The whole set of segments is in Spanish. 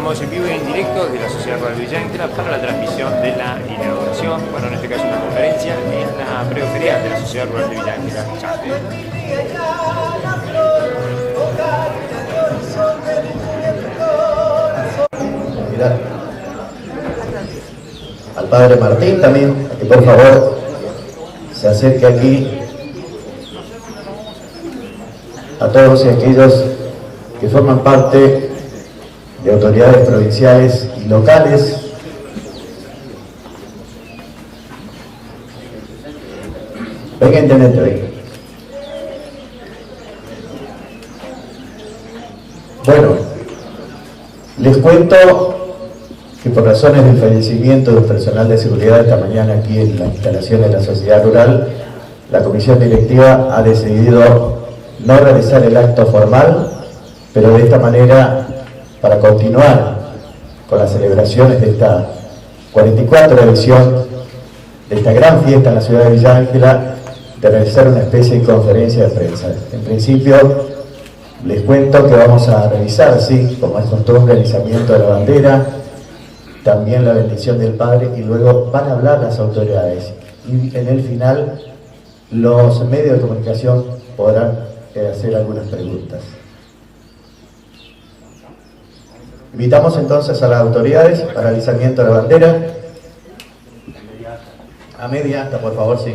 Estamos en vivo y en directo desde la Sociedad Rural de Villa Ángela para la transmisión de la inauguración, bueno, en este caso una conferencia en la preferia de la Sociedad Rural de Villa Ángela. Mirá, al padre Martín también, que por favor se acerque aquí a todos y aquellos que forman parte de autoridades provinciales y locales. Venga, intendente, venga. Bueno, les cuento que por razones del fallecimiento del personal de seguridad esta mañana aquí en las instalaciones de la Sociedad Rural, la comisión directiva ha decidido no realizar el acto formal, pero de esta manera, para continuar con las celebraciones de esta 44ª edición de esta gran fiesta en la ciudad de Villa Ángela, de realizar una especie de conferencia de prensa. En principio, les cuento que vamos a revisar, sí, como es costumbre, el izamiento de la bandera, también la bendición del Padre, y luego van a hablar las autoridades. Y en el final, los medios de comunicación podrán hacer algunas preguntas. Invitamos entonces a las autoridades para el izamiento de la bandera. A media asta, por favor, sí.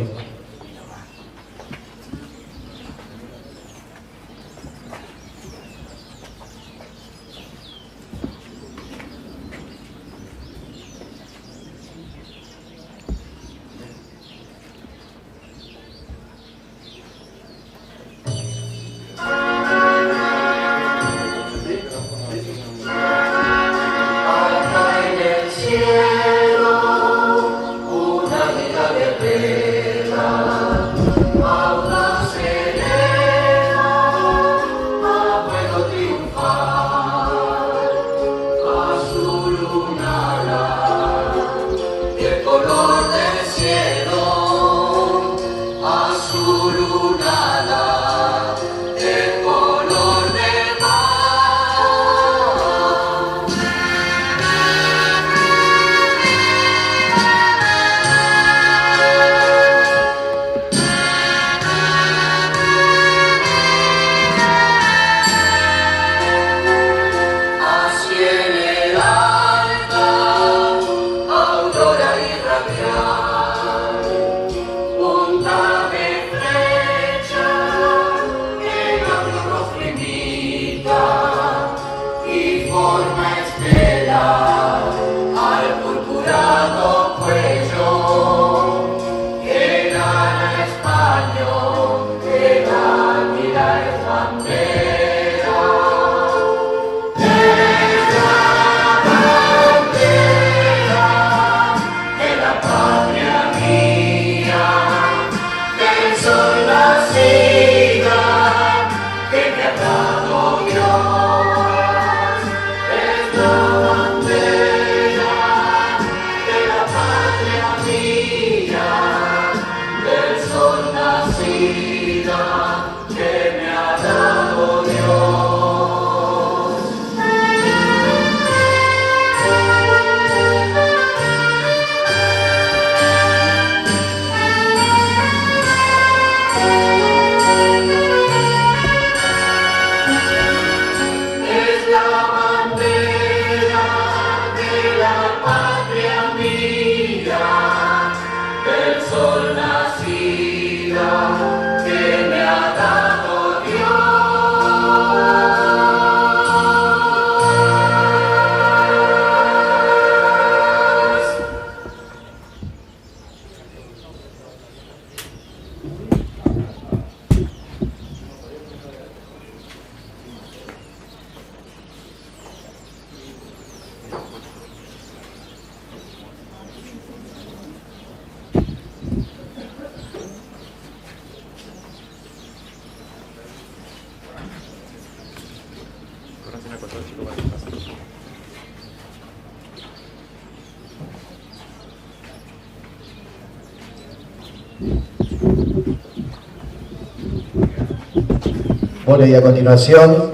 Bueno, y a continuación,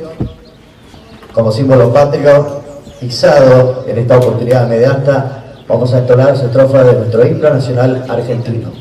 como símbolo patrio, Izado, en esta oportunidad mediasta, vamos a entonar su estrofa de nuestro himno nacional argentino.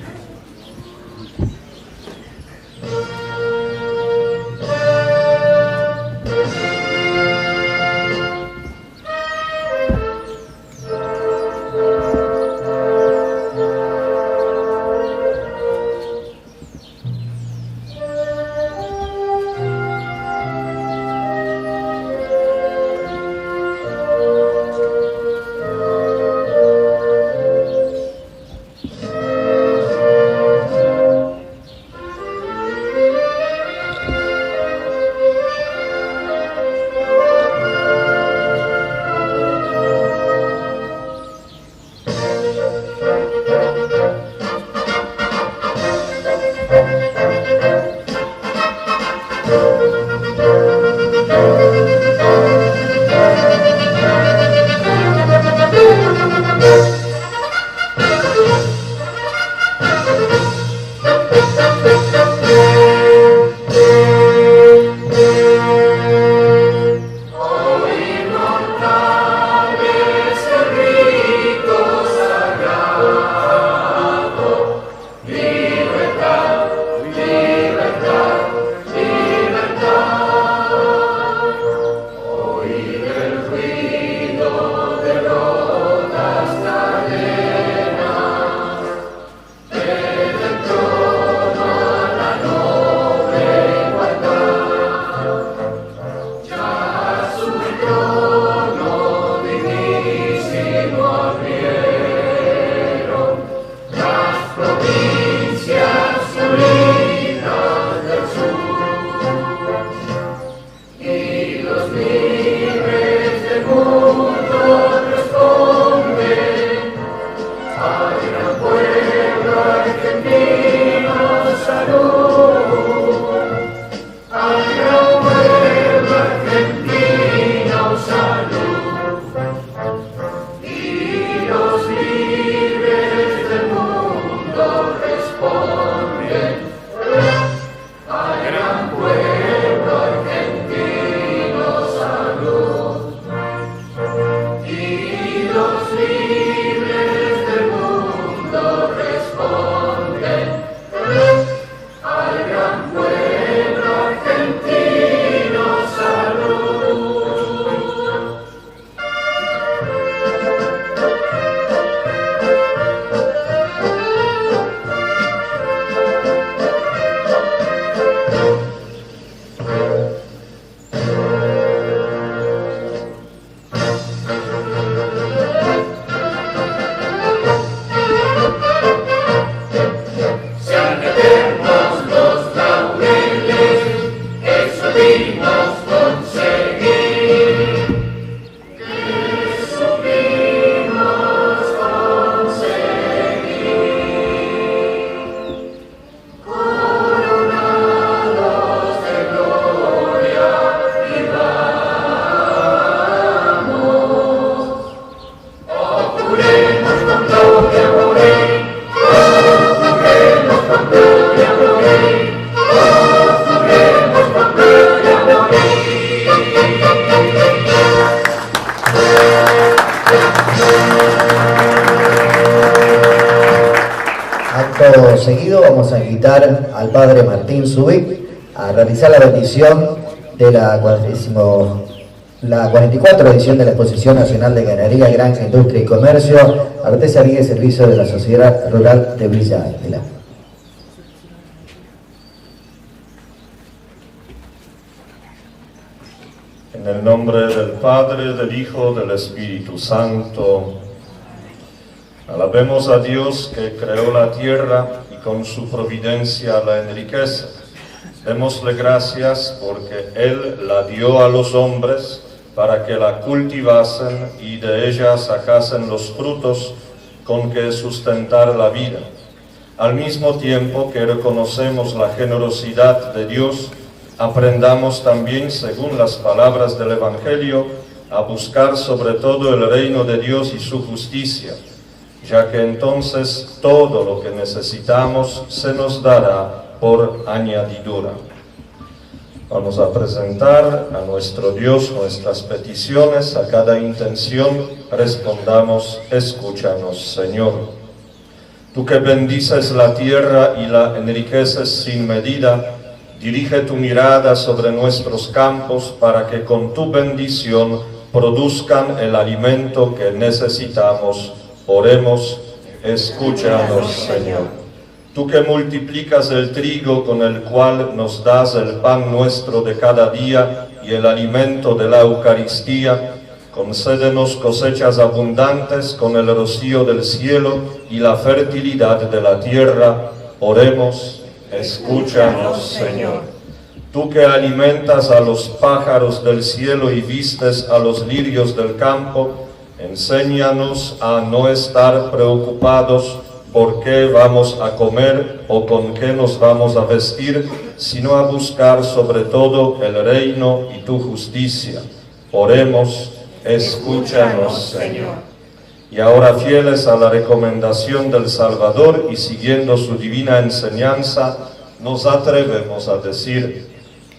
Acto seguido vamos a invitar al padre Martín Zubik a realizar la bendición de la 44 edición de la Exposición Nacional de Ganadería, Granja, Industria y Comercio, Artesanía y Servicio de la Sociedad Rural de Villa Ángela. En el nombre del Padre, del Hijo, del Espíritu Santo. Alabemos a Dios que creó la tierra y con su providencia la enriquece. Démosle gracias porque Él la dio a los hombres para que la cultivasen y de ella sacasen los frutos con que sustentar la vida. Al mismo tiempo que reconocemos la generosidad de Dios, aprendamos también, según las palabras del Evangelio, a buscar sobre todo el reino de Dios y su justicia, ya que entonces todo lo que necesitamos se nos dará por añadidura. Vamos a presentar a nuestro Dios nuestras peticiones, a cada intención respondamos, escúchanos, Señor. Tú que bendices la tierra y la enriqueces sin medida, dirige tu mirada sobre nuestros campos para que con tu bendición produzcan el alimento que necesitamos. Oremos, escúchanos, Señor. Tú que multiplicas el trigo con el cual nos das el pan nuestro de cada día y el alimento de la Eucaristía, concédenos cosechas abundantes con el rocío del cielo y la fertilidad de la tierra. Oremos, escúchanos, Señor. Tú que alimentas a los pájaros del cielo y vistes a los lirios del campo, enséñanos a no estar preocupados por qué vamos a comer o con qué nos vamos a vestir, sino a buscar sobre todo el reino y tu justicia. Oremos, escúchanos, Señor. Y ahora, fieles a la recomendación del Salvador y siguiendo su divina enseñanza, nos atrevemos a decir: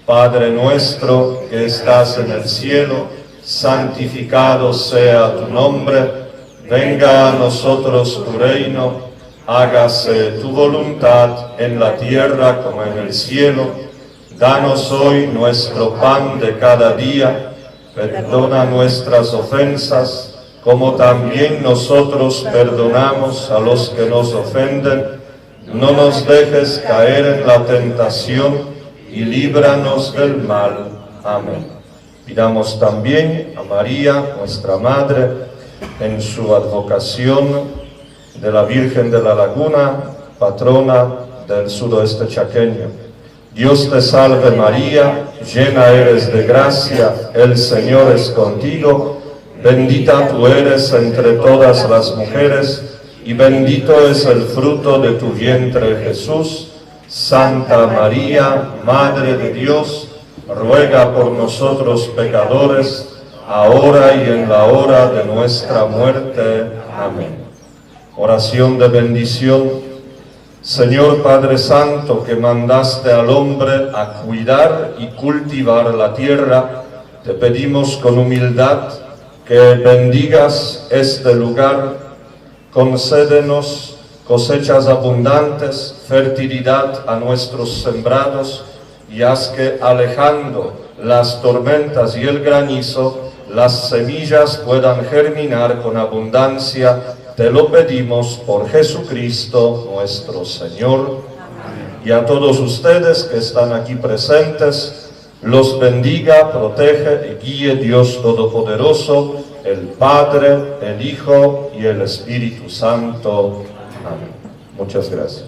Padre nuestro que estás en el cielo, santificado sea tu nombre, venga a nosotros tu reino, hágase tu voluntad en la tierra como en el cielo. Danos hoy nuestro pan de cada día, perdona nuestras ofensas, como también nosotros perdonamos a los que nos ofenden. No nos dejes caer en la tentación y líbranos del mal. Amén. Pidamos también a María, nuestra Madre, en su advocación de la Virgen de la Laguna, patrona del sudoeste chaqueño. Dios te salve María, llena eres de gracia, el Señor es contigo, bendita tú eres entre todas las mujeres, y bendito es el fruto de tu vientre Jesús. Santa María, Madre de Dios, ruega por nosotros pecadores, ahora y en la hora de nuestra muerte. Amén. Oración de bendición. Señor Padre Santo, que mandaste al hombre a cuidar y cultivar la tierra, te pedimos con humildad que bendigas este lugar, concédenos cosechas abundantes, fertilidad a nuestros sembrados, y haz que, alejando las tormentas y el granizo, las semillas puedan germinar con abundancia. Te lo pedimos por Jesucristo nuestro Señor. Amén. Y a todos ustedes que están aquí presentes, los bendiga, protege y guíe Dios Todopoderoso, el Padre, el Hijo y el Espíritu Santo. Amén. Muchas gracias.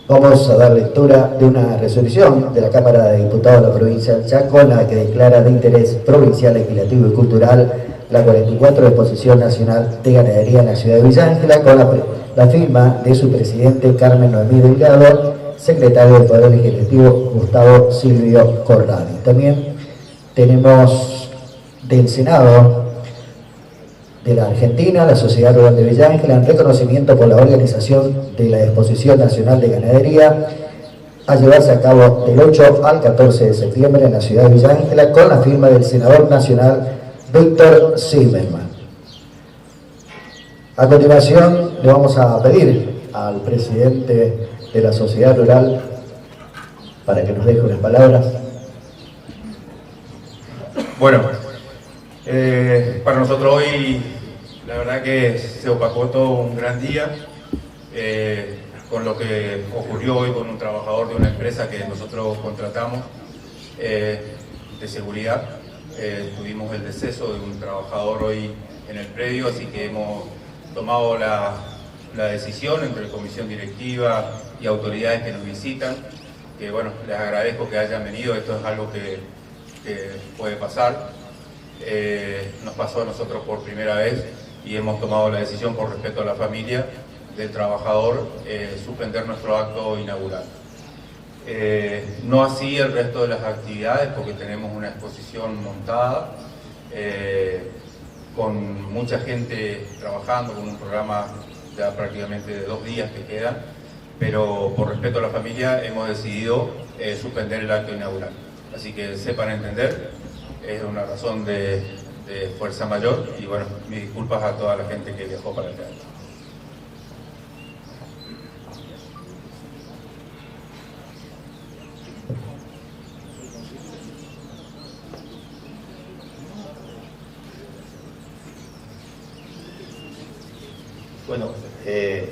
Vamos a dar lectura de una resolución de la Cámara de Diputados de la provincia del Chaco, en la que declara de interés provincial, legislativo y cultural la 44 Exposición Nacional de Ganadería en la ciudad de Villa Ángela, con la firma de su presidente Carmen Noemí Delgado, secretario del Poder Legislativo Gustavo Silvio Corradi. También tenemos del Senado de la Argentina, la Sociedad Rural de Villa Ángela, en reconocimiento por la organización de la Exposición Nacional de Ganadería a llevarse a cabo del 8 al 14 de septiembre en la ciudad de Villa Ángela, con la firma del senador nacional Víctor Zimmerman. A continuación le vamos a pedir al presidente de la Sociedad Rural para que nos deje unas palabras. Bueno, para nosotros hoy la verdad que se opacó todo un gran día con lo que ocurrió hoy con un trabajador de una empresa que nosotros contratamos de seguridad. Tuvimos el deceso de un trabajador hoy en el predio, así que hemos tomado la decisión entre comisión directiva y autoridades que nos visitan, que bueno, les agradezco que hayan venido. Esto es algo que puede pasar, nos pasó a nosotros por primera vez y hemos tomado la decisión por respeto a la familia del trabajador suspender nuestro acto inaugural. No así el resto de las actividades, porque tenemos una exposición montada con mucha gente trabajando, con un programa ya prácticamente de 2 días que quedan, pero por respeto a la familia hemos decidido suspender el acto inaugural. Así que sepan entender, es una razón de fuerza mayor y bueno, mis disculpas a toda la gente que viajó para el teatro. Bueno, en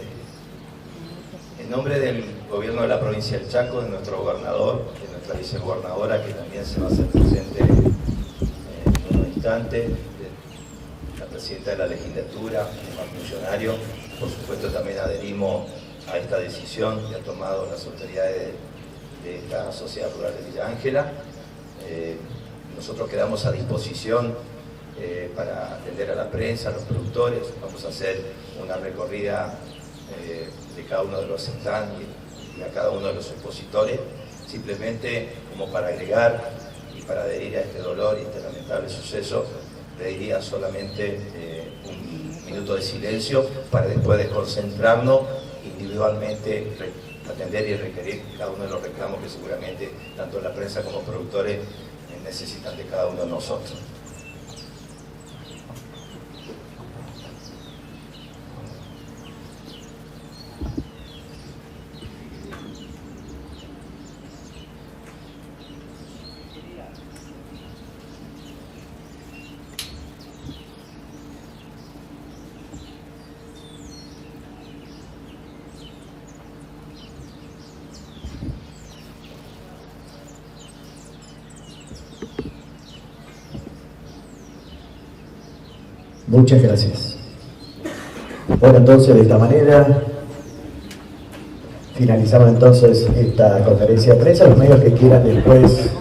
nombre del gobierno de la provincia del Chaco, de nuestro gobernador, de nuestra vicegobernadora, que también se va a hacer presente en unos instantes, de la presidenta de la legislatura, demás funcionarios, por supuesto también adherimos a esta decisión que han tomado las autoridades de esta sociedad rural de Villa Ángela. Nosotros quedamos a disposición para atender a la prensa, a los productores. Vamos a hacer una recorrida de cada uno de los stands y a cada uno de los expositores, simplemente como para agregar y para adherir a este dolor y este lamentable suceso. Pediría solamente un minuto de silencio para después de concentrarnos individualmente, atender y requerir cada uno de los reclamos que seguramente tanto la prensa como los productores necesitan de cada uno de nosotros. Muchas gracias. Bueno, entonces de esta manera finalizamos entonces esta conferencia de prensa. Los medios que quieran después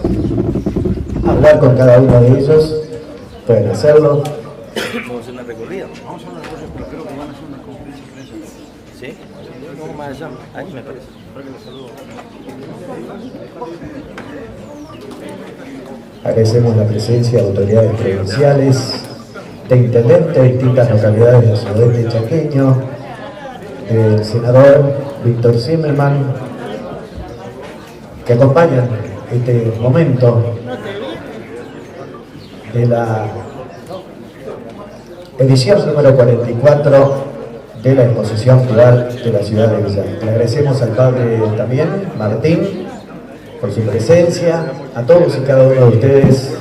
hablar con cada uno de ellos pueden hacerlo. Vamos a hacer una recorrida. Vamos a hacer una recorrida, pero creo que van a hacer una conferencia de prensa. ¿Sí? No, más allá. Ahí me parece. Agradecemos la presencia de autoridades provinciales, de intendentes de distintas localidades del sudeste chaqueño, del senador Víctor Zimmerman, que acompañan este momento de la edición número 44 de la exposición rural de la ciudad de Villa Ángela. Le agradecemos al padre también, Martín, por su presencia, a todos y cada uno de ustedes.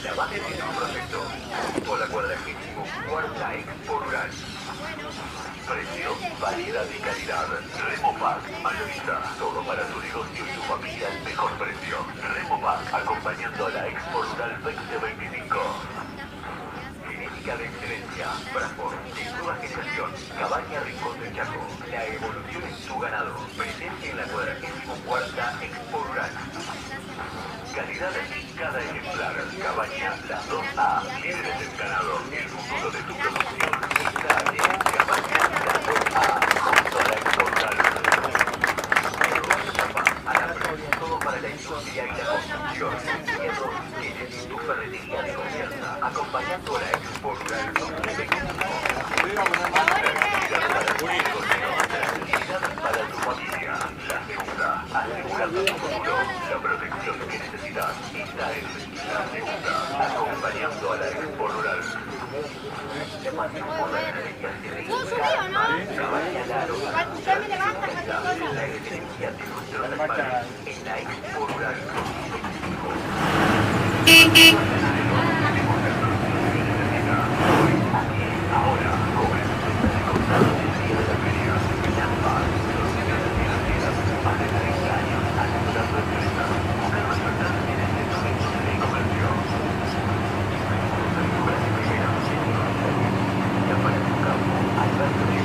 La base tiene un proyecto. Con la 44ª Expo Rural. Precio, variedad y calidad. Remopac, mayorista. Todo para tu negocio y tu familia al mejor precio. Remopac, acompañando a la Expo Rural 2025. Genética de excelencia. Bravo, de nueva generación. Cabaña Rincón del Chaco. La evolución en tu ganado. Presente en la 44ª Expo Rural. Calidad en cada ejemplar. Cabaña, las 2A, líderes del ganado. El futuro de tu producción está en Cabaña, las 2A, junto a la Expo Rural. Alambre, todo para la industria y la construcción. Hierro, tienes tu ferretería de confianza, acompañando a la Expo Rural 2025. Tranquilidad para tu familia. La segunda, asegurando tu futuro. La protección que necesitas está en la segunda, acompañando a la Expo Rural. La excelencia de nuestros animales en la Expo Rural 2025. Ahora, jóvenes, Secretaría de la Feria, Lampas, hace 30 años, ayudando a empresas, buscar resultados en este momento de comercio. Ya para tu campo, Alberto de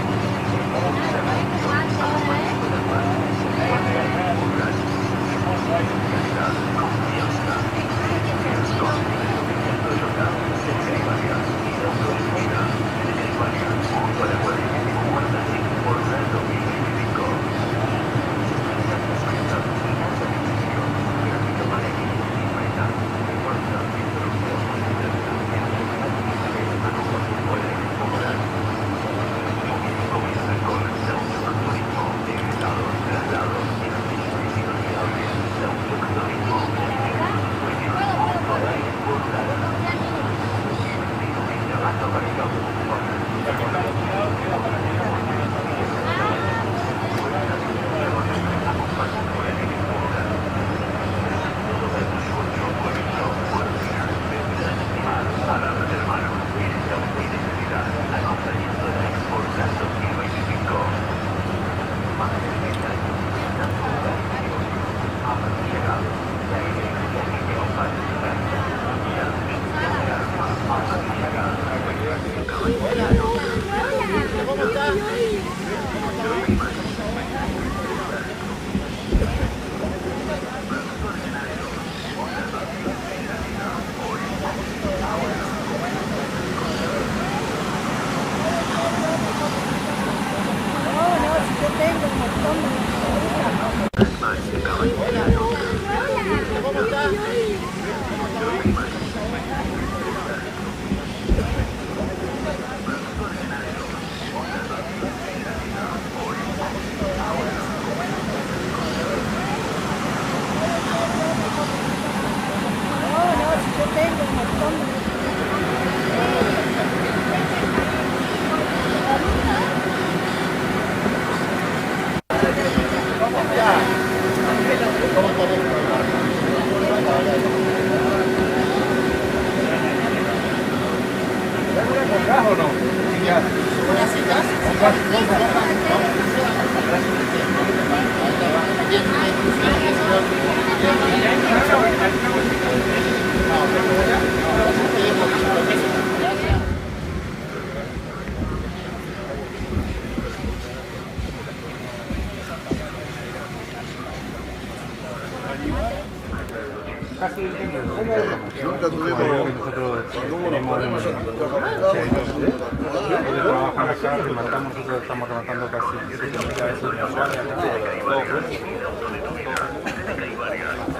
Estamos rematando casi 7.000 veces mensuales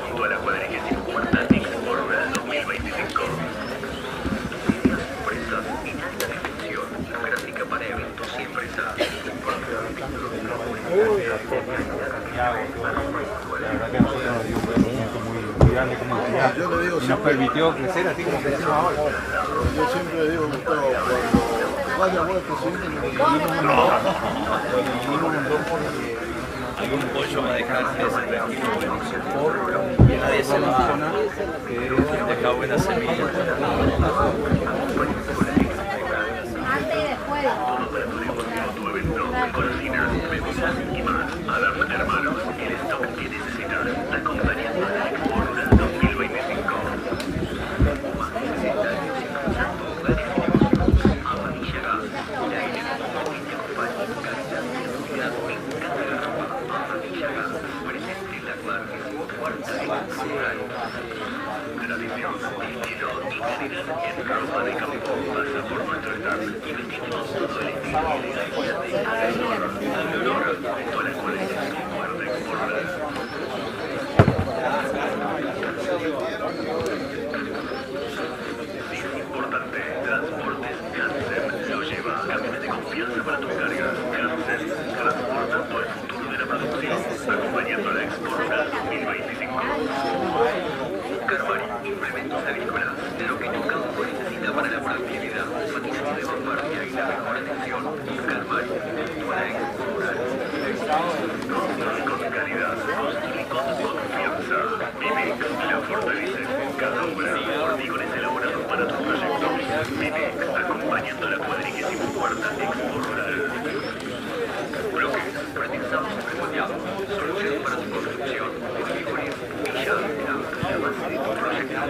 junto a la 44ª Expo Rural 2025. Empresas en alta definición, Santiago, la verdad que a nosotros nos dio un reconocimiento muy grande como entidad y nos permitió crecer así como crecimos ahora. Yo siempre digo, Gustavo, cuando vaya a el presidente, me dividimos un montón porque algún pollo va a dejarse ese tranquilo buen sector, que nadie se va a dejar buena semilla. Antes y después. Cocinas, bebidas y más. Adam Hermanos, el stock que necesitas. Acompañando a la Expo Rural 2025. Más de 60 años sin concepto, planificación, Avanilla Gas. La generación que te acompaña en calidad y seguridad en cada garrafa. Avanilla Gas, presente en la cuarta Expo Rural. Tradición, estilo y calidad en ropa de campo. Pasa por nuestro stand y vestimos todo el estilo y elegancia de Almenor. Toda la colección Cuarta Expo Rural. Es importante, Transportes Hansen lo lleva. Camina de confianza para tus cargas. Hansen, transportando el futuro de la producción. Acompañando la Expo Rural 2025. Carvalho, implementos agrícolas, lo que tu campo necesita para la productividad, maquinaria de vanguardia y la mejor atención. Carvalho, la Expo Rural. Construir con calidad, construir con confianza. Mimix, la fortaleza en cada obra. Hormigones elaborados para tus proyectos. Mimix, acompañando la 44ª Expo Rural. Bloques, pretensados y premoldeados, soluciones para tu construcción. Hormigones, Villa Alta, la base de tu proyecto.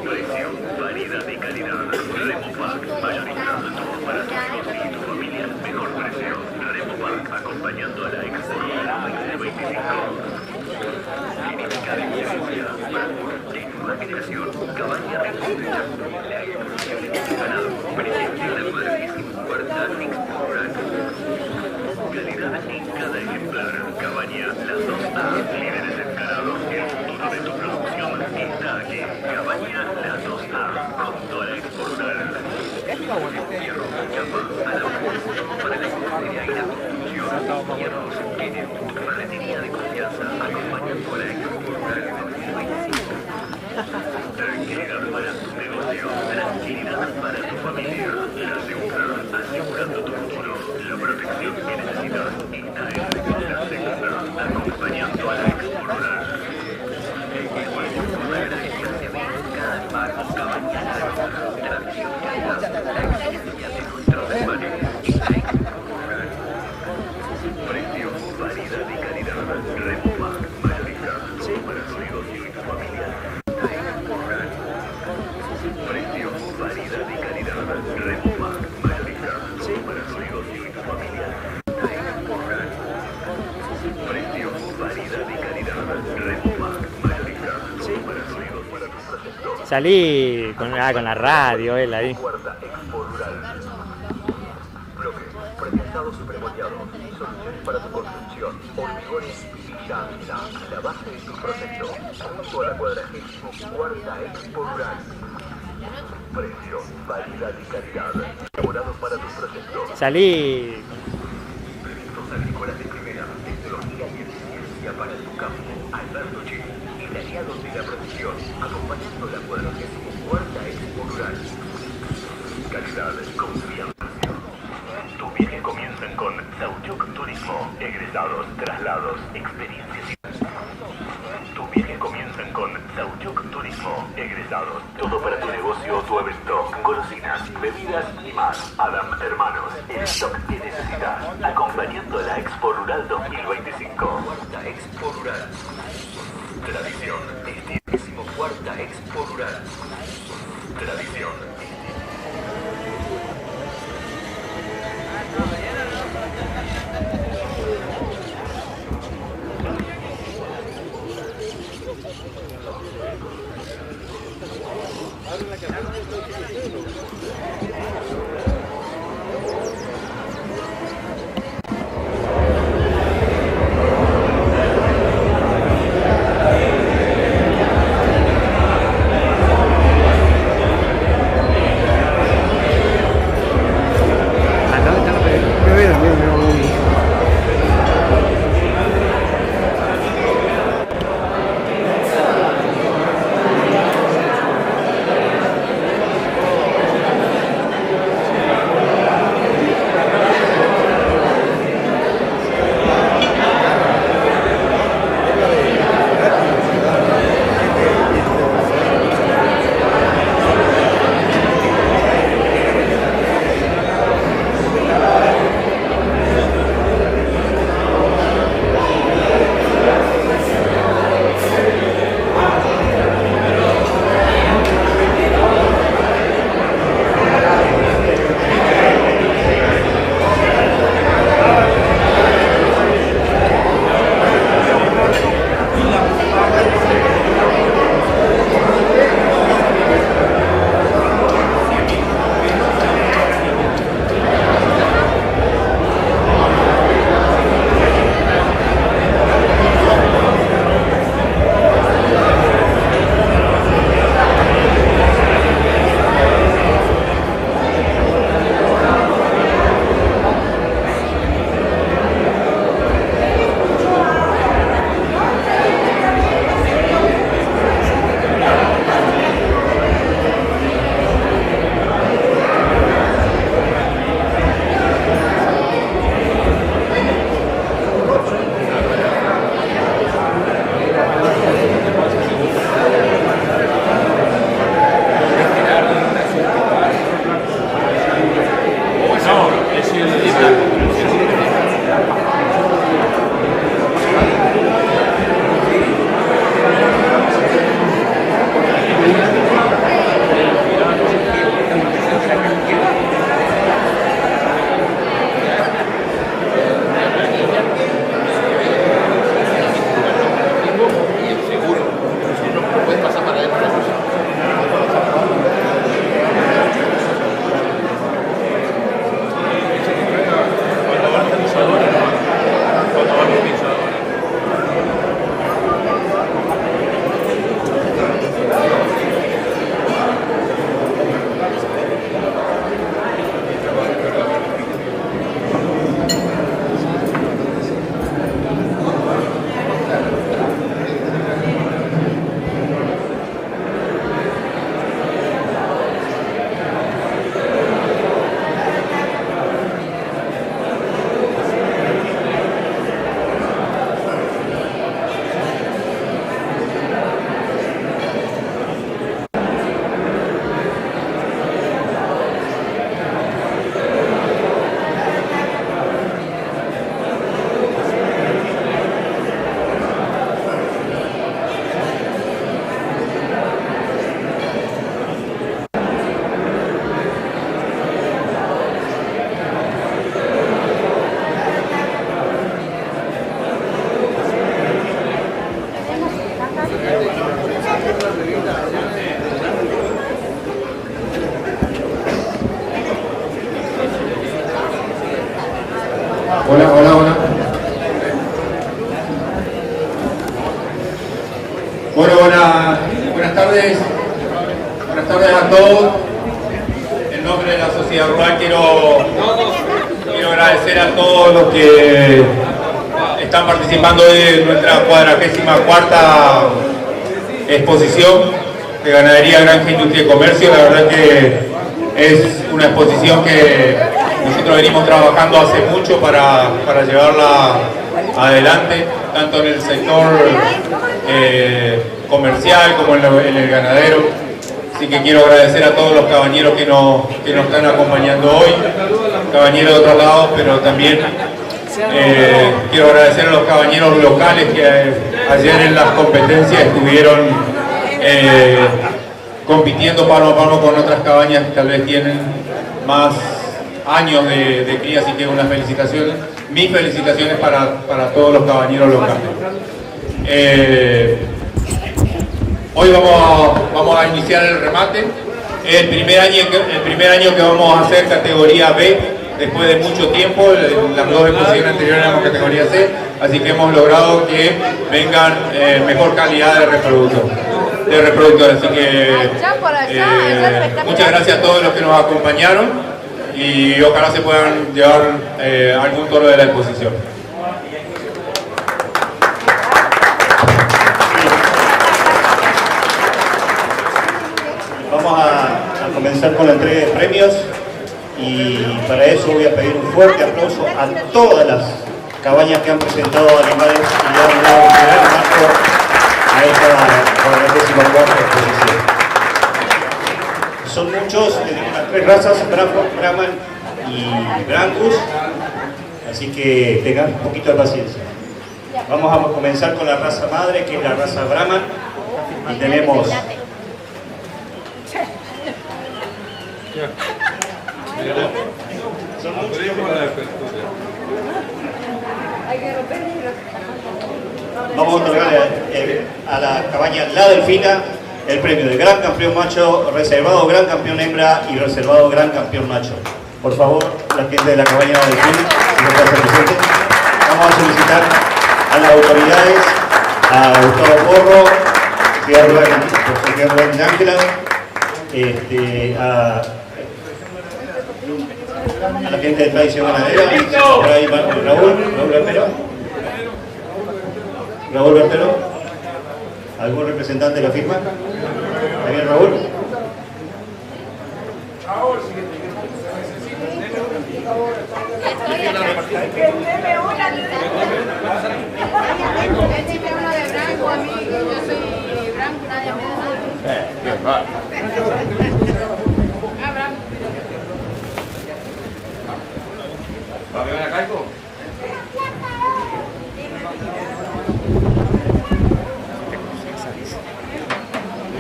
Precio, variedad y calidad. Remopac, mayorista, todo para tu negocio y tu familia. Mejor precio. Remopac, acompañando a la Expo Rural 2025. Genética de excelencia, de nueva generación. Cabaña Repostería. La evolución del ganado. Presente en la 44ª Expo Rural. Calidad en cada ejemplar. Cabaña, las 2A, líderes en ganado. El futuro de tu producción está aquí. Cabaña, las 2A, junto a la Expo Rural. Hierro, chapa, alambre, para la industria y la construcción. Hierros, Kenneth, tu ferretería de confianza, acompañando a la Expo Rural 2025. Tranquilidad para tu negocio, tranquilidad para tu familia. La segunda, asegurando tu futuro. La protección que necesitas está en la segunda, acompañando a la Expo Rural. La energía se ve en cada animal, cabaña, tradición, calidad, la excelencia de nuestros animales en la Expo Rural. Precio, variedad y calidad. Remopac, mayorista, todo para tu negocio y tu familia. La Expo Rural. Precio, variedad y calidad. Remopac, mayorista, todo para tu negocio y tu familia. La Expo Rural. Precio, variedad y calidad. Remopac, mayorista, todo para tu negocio y tu proyecto. Salí con la radio, él ahí. Cuarta Expo Rural. Bloques, pretensados y premoldeados. Soluciones para tu construcción. Hormigones, Villa Alta, la base de tu proyecto. Junto a la 44ª Expo Rural. Precio, variedad y calidad. Elaborados para tus proyectos. Salí. Productos agrícolas de primera. Tecnología y eficiencia para tu campo. Alberto Che, el aliado de la producción. Acompañando la 44ª Expo Rural. Calidad, confianza. Tus viajes comienzan con Sauchuk Turismo. Egresados, traslados, experiencias y... Tus viajes comienzan con Sauchuk Turismo. Egresados. Todo para tu negocio o tu evento. Golosinas, bebidas y más. Adam Hermanos. El stock que necesitas. Acompañando a la Expo Rural 2025. Cuarta Expo Rural. Tradición. 14ª Expo Rural. Tradición. Hola, hola, hola. Bueno, buenas tardes. Buenas tardes a todos. En nombre de la Sociedad Rural quiero agradecer a todos los que están participando hoy en nuestra 44ª exposición de Ganadería, Granja, Industria y Comercio. La verdad que es una exposición que nosotros venimos trabajando hace mucho para llevarla adelante, tanto en el sector comercial como en el ganadero. Así que quiero agradecer a todos los cabañeros que nos están acompañando hoy, cabañeros de otros lados, pero también quiero agradecer a los cabañeros locales que ayer en las competencias estuvieron compitiendo mano a mano con otras cabañas que tal vez tienen más años de cría, así que unas felicitaciones, mis felicitaciones para todos los cabañeros locales. Hoy vamos a iniciar el remate. El primer año que vamos a hacer categoría B, después de mucho tiempo. Las dos exposiciones anteriores éramos categoría C, así que hemos logrado que vengan mejor calidad de reproductores. Así que muchas gracias a todos los que nos acompañaron y ojalá se puedan llevar algún toro de la exposición. Vamos a comenzar con la entrega de premios y para eso voy a pedir un fuerte aplauso a todas las cabañas que han presentado animales y le han dado un gran marco a esta 44ª exposición. Son muchos, tenemos las 3 razas, Brahman y Brangus, así que tengan un poquito de paciencia. Vamos a comenzar con la raza madre, que es la raza Brahman, y tenemos vamos a otorgar a la cabaña La Delfina el premio de Gran Campeón Macho, Reservado Gran Campeón Hembra y Reservado Gran Campeón Macho. Por favor, la gente de la cabaña La Delfina, si no puede estar presente. Vamos a solicitar a las autoridades, a Gustavo Porro, Sociedad Rural de Ángela, a la gente de Tradición Ganadera, por ahí Raúl Bertero, ¿algún representante de la firma? ¿También Raúl?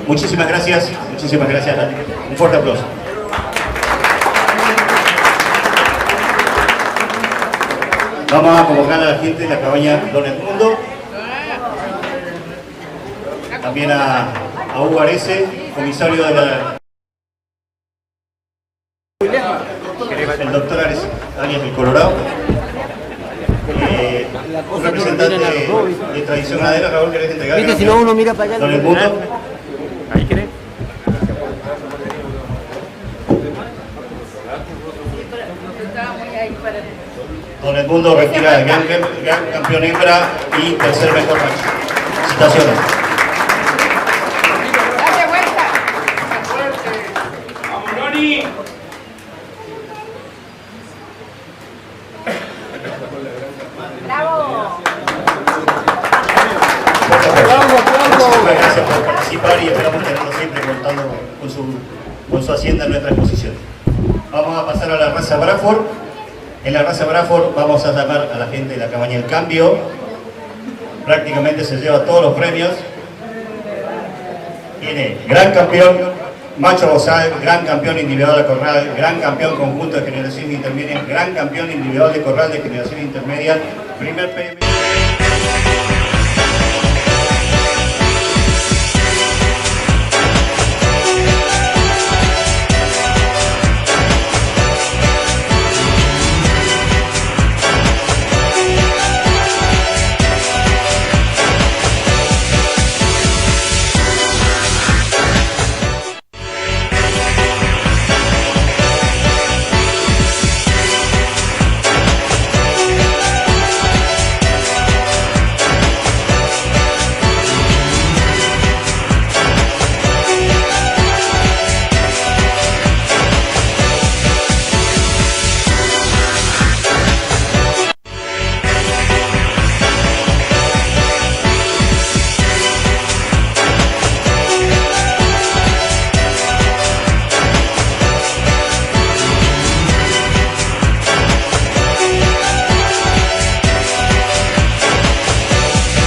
Muchísimas gracias, un fuerte aplauso. Vamos a convocar a la gente de la cabaña Don Edmundo, también a Hugo Arese, comisario de la... el doctor Arese, alias el Colorado, un representante de Tradición Ganadera. Raúl, ¿querés entregar? ¿Viste? Si no, uno mira para allá. Don Edmundo. ¿Ahí querés? Don Edmundo retira el gran campeón hembra y tercer mejor macho. Felicitaciones. ¡Dale vuelta! ¡Vamos, Noni! ¡Bravo! Muchísimas gracias por participar y esperamos tenerlo siempre contando con su hacienda en nuestra exposición. Vamos a pasar a la raza Braford. En la raza Braford vamos a llamar a la gente de la cabaña El Cambio. Prácticamente se lleva todos los premios. Tiene gran campeón macho bozal, gran campeón individual de corral, gran campeón conjunto de generación intermedia, gran campeón individual de corral de generación intermedia, primer premio.